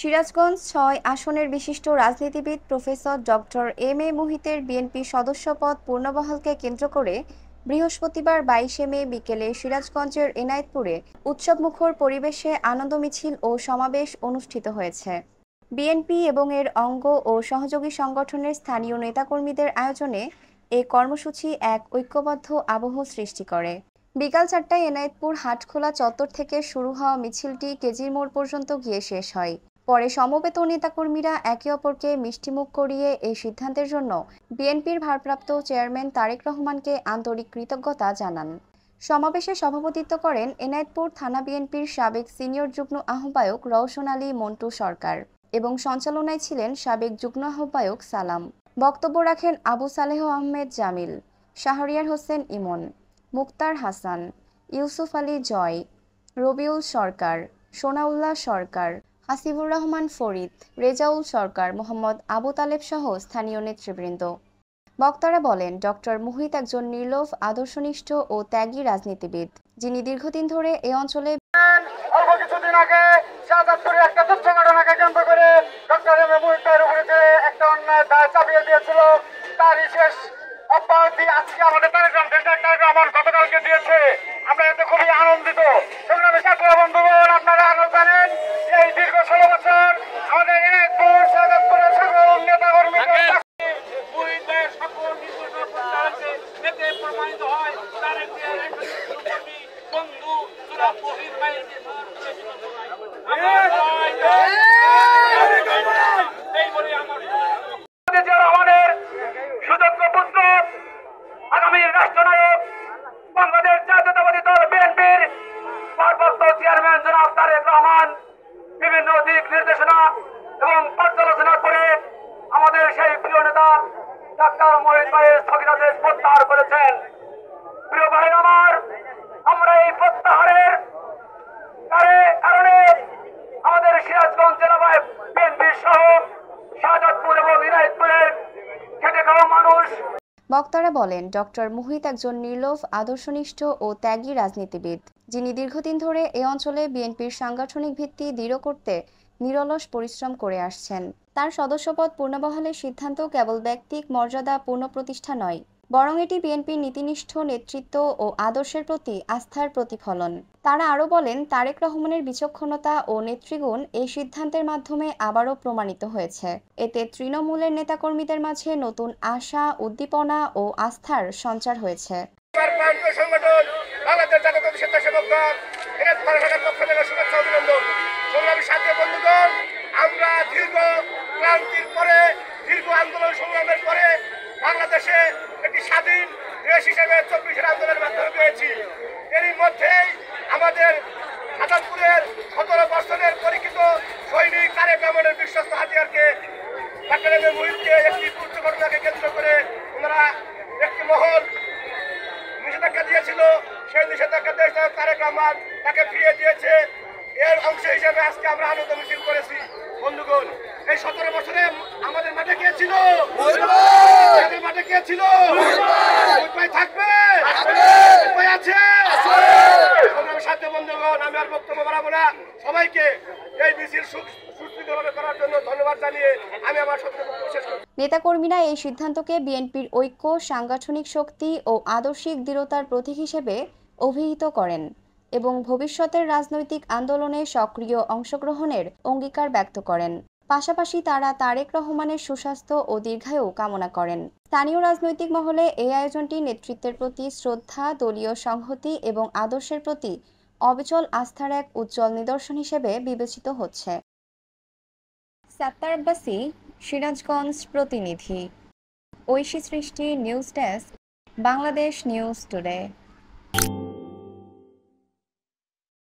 সিরাজগঞ্জ ৬ আসনের বিশিষ্ট রাজনীতিবিদ professor doctor M A মুহিতের BNP সদস্যপদ পুনর্বহালকে কেন্দ্র করে বৃহস্পতিবার ২২শে মে বিকেলে সিরাজগঞ্জের এনায়েতপুরে উৎসবমুখর পরিবেশে আনন্দ মিছিল ও সমাবেশ অনুষ্ঠিত হয়েছে। বিএনপি এবং এর অঙ্গ ও সহযোগী সংগঠনের স্থানীয় নেতাকর্মীদের আয়োজনে এ কর্মসূচি এক ঐক্যবদ্ধ আবহ সৃষ্টি করে। বিকাল ৪টায় এনায়েতপুর হাটখোলা চত্বর থেকে শুরু হওয়া মিছিলটি কেজির মোড় পর্যন্ত গিয়ে শেষ হয়। পরে সমবেত নেতাকর্মীরা একে অপরকে মিষ্টিমুখ করিয়ে এই সিদ্ধান্তের জন্য বিএনপির ভারপ্রাপ্ত চেয়ারম্যান তারেক রহমানকে আন্তরিক কৃতজ্ঞতা জানান। সমাবেশে সভাপতিত্ব করেন এনায়েতপুর থানা বিএনপির সাবেক সিনিয়র যুগ্ম আহ্বায়ক রওশন আলী মন্টু সরকার এবং সঞ্চালনায় ছিলেন সাবেক যুগ্ম আহ্বায়ক সালাম। বক্তব্য রাখেন আবু সালেহ আহমেদ জামিল, শাহরিয়ার হোসেন ইমন, মুক্তার হাসান, ইউসুফ আলী জয়, রবিউল সরকার, সোনাউল্লাহ সরকার, হাসিবুর রহমান ফরিদ, রেজাউল সরকার, মোহাম্মদ আবু তালেব সহ স্থানীয় নেতৃবৃন্দ। বক্তারা বলেন, ডক্টর মুহিত একজন নির্লোভ, আদর্শনিষ্ঠ ও ত্যাগী রাজনীতিবিদ, যিনি দীর্ঘদিন ধরে এ অঞ্চলে অল্প কিছুদিন আগে শাহজাদপুরে একটা তুচ্ছ ঘটনাকে কেন্দ্র করে ডক্টর এম এ মুহিতের উপরে যে একটা অন্যায় দায় চাপিয়ে দিয়েছিল, তারই শেষ অব্যাহতি আজকে আমাদের তারেক রহমান গতকালকে দিয়েছে। আমরা এতে খুবই আনন্দিত। সংগ্রামী ছাত্র বন্ধুগণ, আপনারা আরো জানেন এই দীর্ঘ ১৬ বছর আমাদের এনায়েতপুর শাহজাদপুরের সকল নেতা কর্মীদের প্রমাণিত হয় তার একটি বন্ধু রহমানের সুযোগ্য পুত্র, আগামী রাষ্ট্রনায়ক, বাংলাদেশ জাতীয়তাবাদী দল বিএনপির ভারপ্রাপ্ত চেয়ারম্যান জনাব তারেক রহমান বিভিন্ন দিক নির্দেশনা এবং পর্যালোচনা করে আমাদের সেই প্রিয় নেতা ডাক্তার মুহিত ভাইয়ের স্থগিতাদেশ প্রত্যাহার করেছেন। প্রিয় ভাই আমার, আমরা এই প্রত্যাহারের কারণে আমাদের সিরাজগঞ্জ জেলা বিএনপি সহ শাহজাদপুর এবং এনায়েতপুরের খেটে খাওয়া মানুষ। বক্তারা বলেন, ডক্টর মুহিত একজন নির্লোভ, আদর্শনিষ্ঠ ও ত্যাগী রাজনীতিবিদ, যিনি দীর্ঘদিন ধরে এ অঞ্চলে বিএনপির সাংগঠনিক ভিত্তি দৃঢ় করতে নিরলস পরিশ্রম করে আসছেন। তার সদস্যপদ পুনর্বহালের সিদ্ধান্ত কেবল ব্যক্তিক মর্যাদা পুনঃপ্রতিষ্ঠা নয়, বরং এটি বিএনপির নীতিনিষ্ঠ নেতৃত্ব ও আদর্শের প্রতি আস্থার প্রতিফলন। তারা আরও বলেন, তারেক রহমানের বিচক্ষণতা ও নেতৃগুণ এই সিদ্ধান্তের মাধ্যমে আবারও প্রমাণিত হয়েছে। এতে তৃণমূলের নেতাকর্মীদের মাঝে নতুন আশা, উদ্দীপনা ও আস্থার সঞ্চার হয়েছে। আমরা দীর্ঘ ক্লান্তির পরে, দীর্ঘ আন্দোলন সংগ্রামের পরে বাংলাদেশে একটি স্বাধীন দেশ হিসেবে ২৪ আন্দোলনের মাধ্যমে পেয়েছি। এরই মধ্যেই আমাদের শাহজাদপুরের ১৭ বছরের পরীক্ষিত সৈনিক তারেক রহমানের বিশ্বস্ত হাতিয়ারকে ডক্টর এম এ মুহিতকে একটি তুচ্ছ ঘটনাকে কেন্দ্র করে ওনারা একটি মহল নিষেধাজ্ঞা দিয়েছিল। সেই নিষেধাজ্ঞা দেশ তারেক রহমান তাকে ফিরিয়ে দিয়েছে। এর অংশ হিসেবে আজকে আমরা আনন্দ মিছিল করেছি। বন্ধুগণ, এই ১৭ বছরে আমাদের মাঠে কে ছিল? আমাদের মাঠে কে ছিল? থাকবে, আছে। সাথে বন্ধুগণ, আমি আর বক্তব্য বাড়াবো না। সবাইকে এই মিছিল সুস্থিরভাবে করার জন্য ধন্যবাদ জানিয়ে আমি আমার বক্তব্য শেষ করছি। নেতাকর্মীরা এই সিদ্ধান্তকে বিএনপির ঐক্য, সাংগঠনিক শক্তি ও আদর্শিক দৃঢ়তার প্রতীক হিসেবে অভিহিত করেন এবং ভবিষ্যতের রাজনৈতিক আন্দোলনে সক্রিয় অংশগ্রহণের অঙ্গীকার ব্যক্ত করেন। পাশাপাশি তারা তারেক রহমানের সুস্বাস্থ্য ও দীর্ঘায়ু কামনা করেন। স্থানীয় রাজনৈতিক মহলে এই আয়োজনটি নেতৃত্বের প্রতি শ্রদ্ধা, দলীয় সংহতি এবং আদর্শের প্রতি অবিচল আস্থার এক উজ্জ্বল নিদর্শন হিসেবে বিবেচিত হচ্ছে। সাত্তার আব্বাসী, সিরাজগঞ্জ প্রতিনিধি। ঐশী সৃষ্টি, news desk, Bangladesh news today.